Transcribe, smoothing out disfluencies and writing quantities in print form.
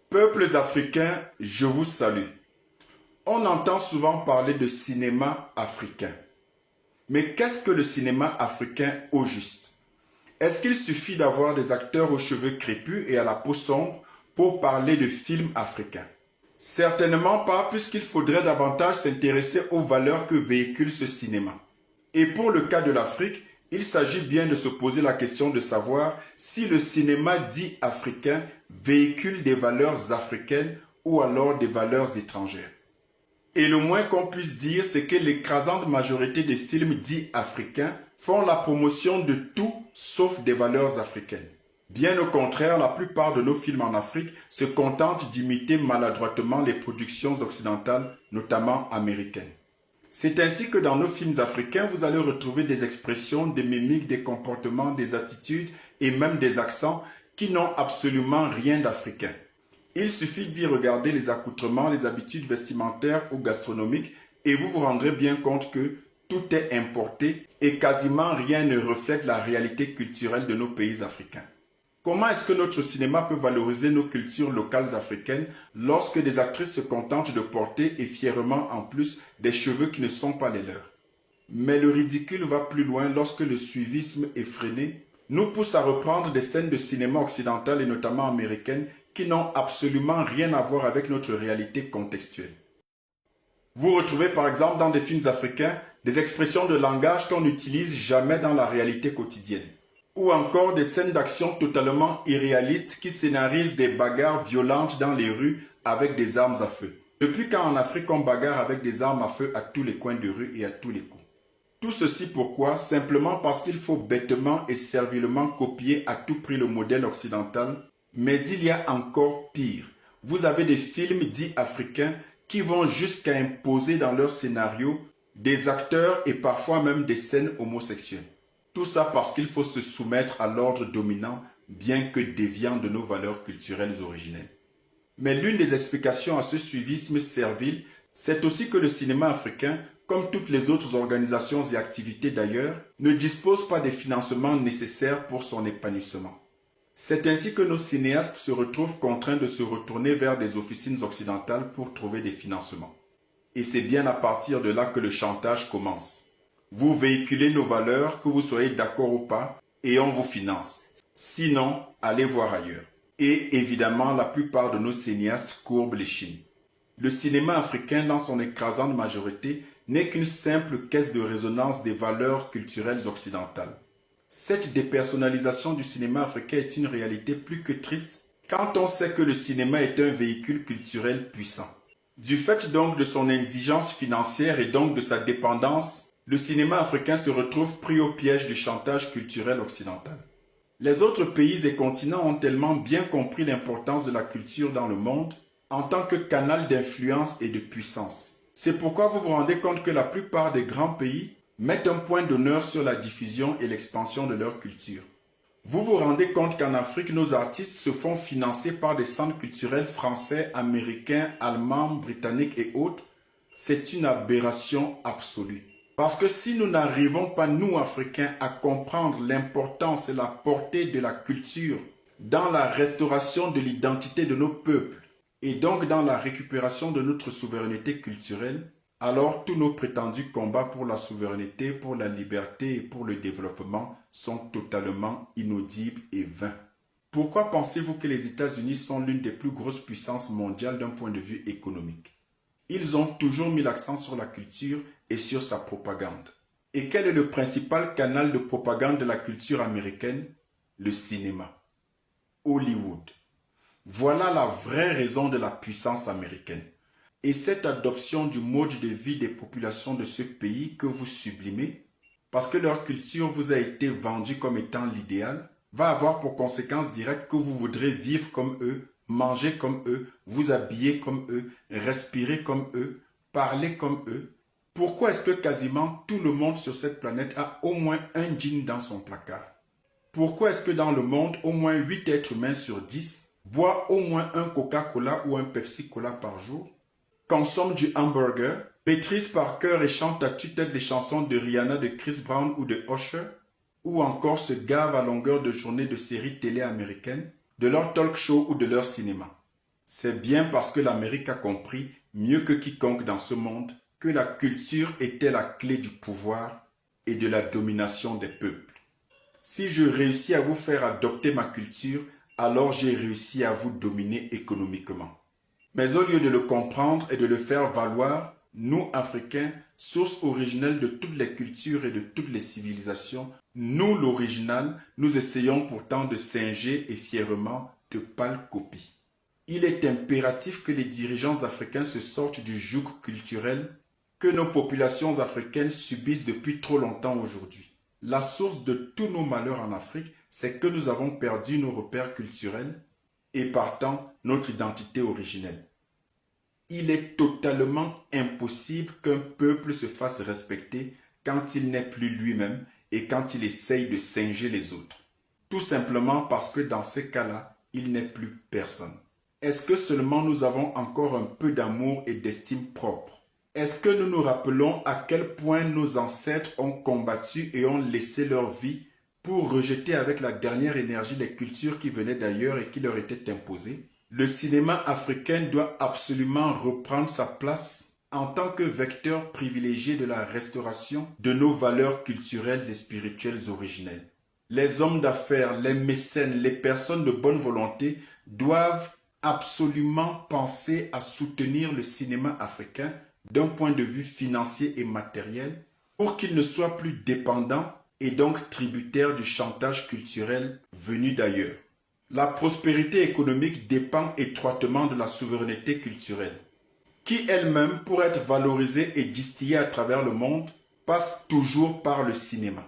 Peuples africains, je vous salue. On entend souvent parler de cinéma africain. Mais qu'est-ce que le cinéma africain au juste? Est-ce qu'il suffit d'avoir des acteurs aux cheveux crépus et à la peau sombre pour parler de films africains? Certainement pas, puisqu'il faudrait davantage s'intéresser aux valeurs que véhicule ce cinéma. Et pour le cas de l'Afrique, il s'agit bien de se poser la question de savoir si le cinéma dit africain véhicule des valeurs africaines ou alors des valeurs étrangères. Et le moins qu'on puisse dire, c'est que l'écrasante majorité des films dits africains font la promotion de tout sauf des valeurs africaines. Bien au contraire, la plupart de nos films en Afrique se contentent d'imiter maladroitement les productions occidentales, notamment américaines. C'est ainsi que dans nos films africains, vous allez retrouver des expressions, des mimiques, des comportements, des attitudes et même des accents qui n'ont absolument rien d'africain. Il suffit d'y regarder les accoutrements, les habitudes vestimentaires ou gastronomiques et vous vous rendrez bien compte que tout est importé et quasiment rien ne reflète la réalité culturelle de nos pays africains. Comment est-ce que notre cinéma peut valoriser nos cultures locales africaines lorsque des actrices se contentent de porter et fièrement en plus des cheveux qui ne sont pas les leurs? Mais le ridicule va plus loin lorsque le suivisme effréné nous pousse à reprendre des scènes de cinéma occidental et notamment américaines qui n'ont absolument rien à voir avec notre réalité contextuelle. Vous retrouvez par exemple dans des films africains des expressions de langage qu'on n'utilise jamais dans la réalité quotidienne. Ou encore des scènes d'action totalement irréalistes qui scénarisent des bagarres violentes dans les rues avec des armes à feu. Depuis quand en Afrique on bagarre avec des armes à feu à tous les coins de rue et à tous les coups? Tout ceci pourquoi? Simplement parce qu'il faut bêtement et servilement copier à tout prix le modèle occidental. Mais il y a encore pire. Vous avez des films dits africains qui vont jusqu'à imposer dans leur scénario des acteurs et parfois même des scènes homosexuelles. Tout ça parce qu'il faut se soumettre à l'ordre dominant, bien que déviant de nos valeurs culturelles originelles. Mais l'une des explications à ce suivisme servile, c'est aussi que le cinéma africain, comme toutes les autres organisations et activités d'ailleurs, ne dispose pas des financements nécessaires pour son épanouissement. C'est ainsi que nos cinéastes se retrouvent contraints de se retourner vers des officines occidentales pour trouver des financements. Et c'est bien à partir de là que le chantage commence. Vous véhiculez nos valeurs, que vous soyez d'accord ou pas, et on vous finance. Sinon, allez voir ailleurs. Et évidemment, la plupart de nos cinéastes courbent les chines. Le cinéma africain, dans son écrasante majorité, n'est qu'une simple caisse de résonance des valeurs culturelles occidentales. Cette dépersonnalisation du cinéma africain est une réalité plus que triste quand on sait que le cinéma est un véhicule culturel puissant. Du fait donc de son indigence financière et donc de sa dépendance, le cinéma africain se retrouve pris au piège du chantage culturel occidental. Les autres pays et continents ont tellement bien compris l'importance de la culture dans le monde en tant que canal d'influence et de puissance. C'est pourquoi vous vous rendez compte que la plupart des grands pays mettent un point d'honneur sur la diffusion et l'expansion de leur culture. Vous vous rendez compte qu'en Afrique, nos artistes se font financer par des centres culturels français, américains, allemands, britanniques et autres. C'est une aberration absolue. Parce que si nous n'arrivons pas, nous Africains, à comprendre l'importance et la portée de la culture dans la restauration de l'identité de nos peuples et donc dans la récupération de notre souveraineté culturelle, alors tous nos prétendus combats pour la souveraineté, pour la liberté et pour le développement sont totalement inaudibles et vains. Pourquoi pensez-vous que les États-Unis sont l'une des plus grosses puissances mondiales d'un point de vue économique? Ils ont toujours mis l'accent sur la culture et sur sa propagande. Et quel est le principal canal de propagande de la culture américaine? Le cinéma. Hollywood. Voilà la vraie raison de la puissance américaine. Et cette adoption du mode de vie des populations de ce pays que vous sublimez, parce que leur culture vous a été vendue comme étant l'idéal, va avoir pour conséquence directe que vous voudrez vivre comme eux, manger comme eux, vous habiller comme eux, respirer comme eux, parler comme eux. Pourquoi est-ce que quasiment tout le monde sur cette planète a au moins un jean dans son placard? Pourquoi est-ce que dans le monde, au moins 8 êtres humains sur 10 boivent au moins un Coca-Cola ou un Pepsi-Cola par jour, consomment du hamburger, maîtrisent par cœur et chantent à tue-tête les chansons de Rihanna, de Chris Brown ou de Usher, ou encore se gavent à longueur de journée de séries télé américaines, de leur talk show ou de leur cinéma? C'est bien parce que l'Amérique a compris, mieux que quiconque dans ce monde, que la culture était la clé du pouvoir et de la domination des peuples. Si je réussis à vous faire adopter ma culture, alors j'ai réussi à vous dominer économiquement. Mais au lieu de le comprendre et de le faire valoir, nous, Africains, source originelle de toutes les cultures et de toutes les civilisations, nous, l'original, nous essayons pourtant de singer et fièrement de pâles copies. Il est impératif que les dirigeants africains se sortent du joug culturel que nos populations africaines subissent depuis trop longtemps aujourd'hui. La source de tous nos malheurs en Afrique, c'est que nous avons perdu nos repères culturels et partant notre identité originelle. Il est totalement impossible qu'un peuple se fasse respecter quand il n'est plus lui-même et quand il essaye de singer les autres. Tout simplement parce que dans ces cas-là, il n'est plus personne. Est-ce que seulement nous avons encore un peu d'amour et d'estime propre? Est-ce que nous nous rappelons à quel point nos ancêtres ont combattu et ont laissé leur vie pour rejeter avec la dernière énergie les cultures qui venaient d'ailleurs et qui leur étaient imposées? Le cinéma africain doit absolument reprendre sa place en tant que vecteur privilégié de la restauration de nos valeurs culturelles et spirituelles originelles. Les hommes d'affaires, les mécènes, les personnes de bonne volonté doivent absolument penser à soutenir le cinéma africain d'un point de vue financier et matériel pour qu'il ne soit plus dépendant et donc tributaire du chantage culturel venu d'ailleurs. La prospérité économique dépend étroitement de la souveraineté culturelle, qui elle-même, pour être valorisée et distillée à travers le monde, passe toujours par le cinéma.